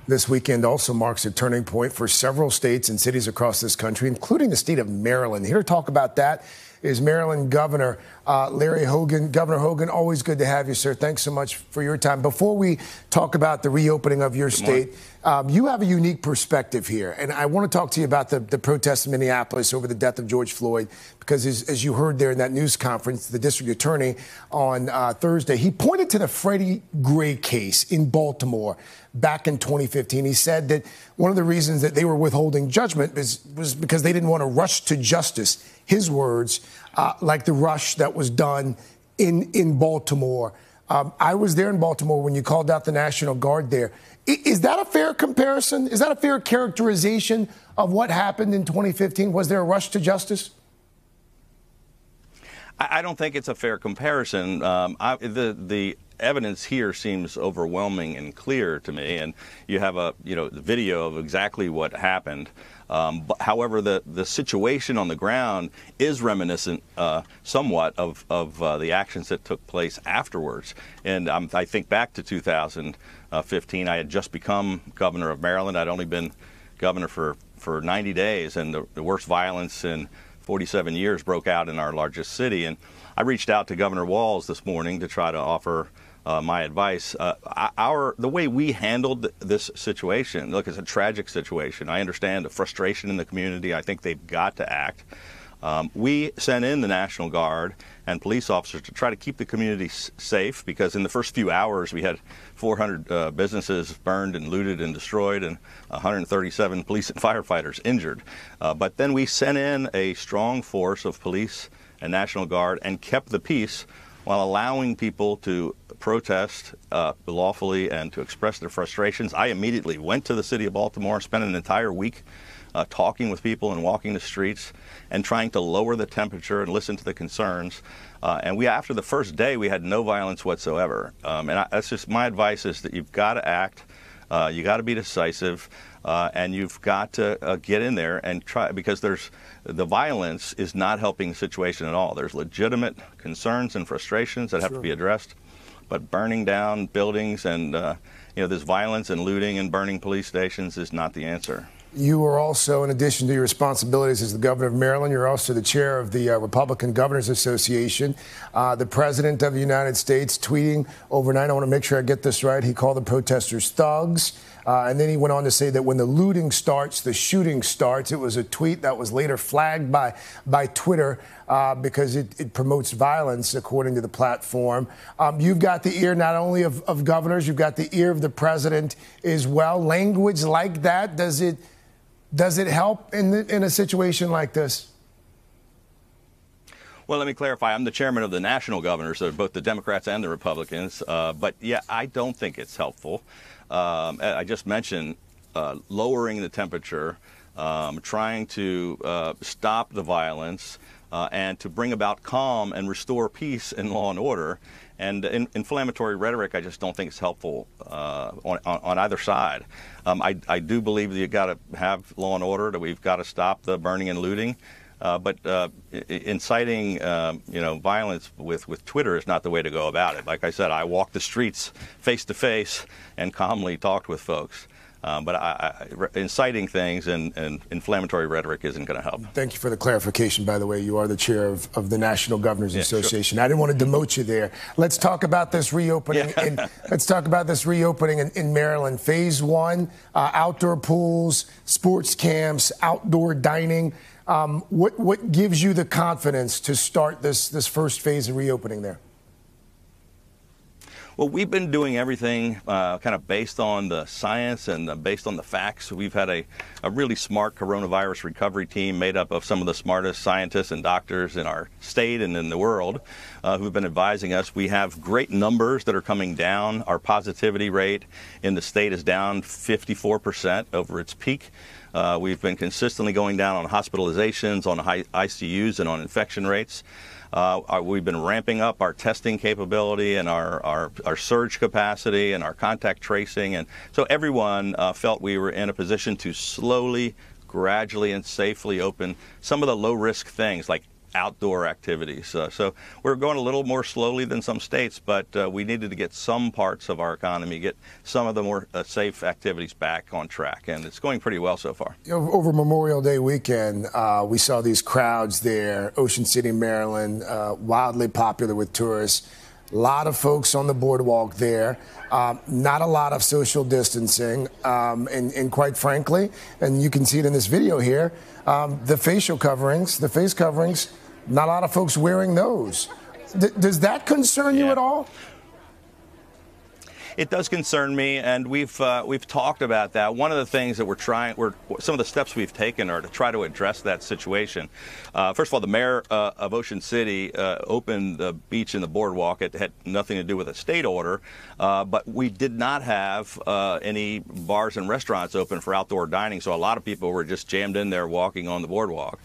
This weekend also marks a turning point for several states and cities across this country, including the state of Maryland. Here to talk about that is Maryland Governor Larry Hogan. Governor Hogan, always good to have you, sir. Thanks so much for your time. Before we talk about the reopening of your state, you have a unique perspective here. And I want to talk to you about the protests in Minneapolis over the death of George Floyd, because as you heard there in that news conference, the district attorney on Thursday, he pointed to the Freddie Gray case in Baltimore back in 2015. He said that one of the reasons that they were withholding judgment was because they didn't want to rush to justice. His words, like the rush that was done in Baltimore. I was there in Baltimore when you called out the National Guard there. Is that a fair comparison? Is that a fair characterization of what happened in 2015? Was there a rush to justice? I don't think it's a fair comparison. The evidence here seems overwhelming and clear to me, and you have the video of exactly what happened. However, the situation on the ground is reminiscent somewhat of the actions that took place afterwards. And I think back to 2015. I had just become governor of Maryland. I'd only been governor for 90 days, and the worst violence in 47 years broke out in our largest city. And I reached out to Governor Walz this morning to try to offer my advice. The way we handled this situation, look, it's a tragic situation. I understand the frustration in the community. I think they've got to act. We sent in the National Guard and police officers to try to keep the community safe, because in the first few hours we had 400 businesses burned and looted and destroyed, and 137 police and firefighters injured. But then we sent in a strong force of police and National Guard and kept the peace while allowing people to protest lawfully and to express their frustrations. I immediately went to the city of Baltimore, spent an entire week talking with people and walking the streets and trying to lower the temperature and listen to the concerns. And after the first day, we had no violence whatsoever. That's just my advice, is that you've got to act, you got to be decisive, and you've got to get in there and try, because the violence is not helping the situation at all. There's legitimate concerns and frustrations that have to be addressed, but burning down buildings and this violence and looting and burning police stations is not the answer. You are also, in addition to your responsibilities as the governor of Maryland, you're also the chair of the Republican Governors Association. The president of the United States tweeting overnight, I want to make sure I get this right, he called the protesters thugs. And then he went on to say that when the looting starts, the shooting starts. It was a tweet that was later flagged by Twitter because it promotes violence, according to the platform. You've got the ear not only of governors, you've got the ear of the president as well. Language like that, does it help in a situation like this? Well, let me clarify. I'm the chairman of the national governors, so both the Democrats and the Republicans. But yeah, I don't think it's helpful. I just mentioned lowering the temperature, trying to stop the violence, and to bring about calm and restore peace and law and order. And inflammatory rhetoric, I just don't think it's helpful on either side. I do believe that you've got to have law and order, that we've got to stop the burning and looting. But inciting, violence with Twitter is not the way to go about it. Like I said, I walked the streets face to face and calmly talked with folks. But inciting things and inflammatory rhetoric isn't going to help. Thank you for the clarification, by the way. You are the chair of the National Governors Association. Sure. I didn't want to demote you there. Let's talk about this reopening. Let's talk about this reopening in Maryland. Phase 1, outdoor pools, sports camps, outdoor dining. What gives you the confidence to start this first phase of reopening there? Well, we've been doing everything kind of based on the science and based on the facts. We've had a really smart coronavirus recovery team made up of some of the smartest scientists and doctors in our state and in the world who've been advising us. We have great numbers that are coming down. Our positivity rate in the state is down 54% over its peak. We've been consistently going down on hospitalizations, on ICUs, and on infection rates. We've been ramping up our testing capability and our surge capacity and our contact tracing. And so everyone felt we were in a position to slowly, gradually, and safely open some of the low-risk things like outdoor activities. So we're going a little more slowly than some states, but we needed to get some parts of our economy, get some of the more safe activities back on track, and it's going pretty well so far. Over Memorial Day weekend, we saw these crowds there, Ocean City, Maryland, wildly popular with tourists. A lot of folks on the boardwalk there, not a lot of social distancing, and quite frankly, and you can see it in this video here, the face coverings, not a lot of folks wearing those. Does that concern you at all? It does concern me, and we've talked about that. One of the things that some of the steps we've taken are to try to address that situation. First of all, the mayor of Ocean City opened the beach and the boardwalk. It had nothing to do with a state order, but we did not have any bars and restaurants open for outdoor dining, so a lot of people were just jammed in there walking on the boardwalk.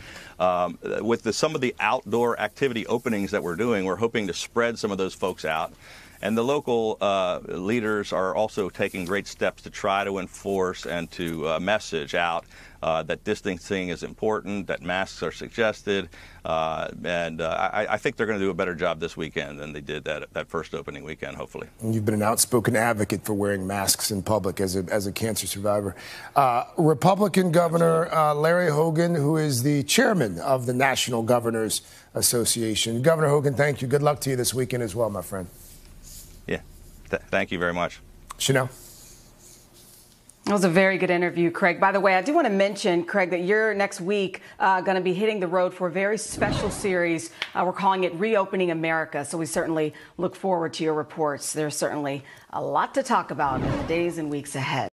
With some of the outdoor activity openings that we're doing, we're hoping to spread some of those folks out. And the local leaders are also taking great steps to try to enforce and to message out that distancing is important, that masks are suggested, and I think they're going to do a better job this weekend than they did that first opening weekend, hopefully. And you've been an outspoken advocate for wearing masks in public as a cancer survivor. Republican Governor Larry Hogan, who is the chairman of the National Governors Association. Governor Hogan, thank you. Good luck to you this weekend as well, my friend. Yeah, thank you very much. Chanel? That was a very good interview, Craig. By the way, I do want to mention, Craig, that you're next week going to be hitting the road for a very special series. We're calling it Reopening America. So we certainly look forward to your reports. There's certainly a lot to talk about in the days and weeks ahead.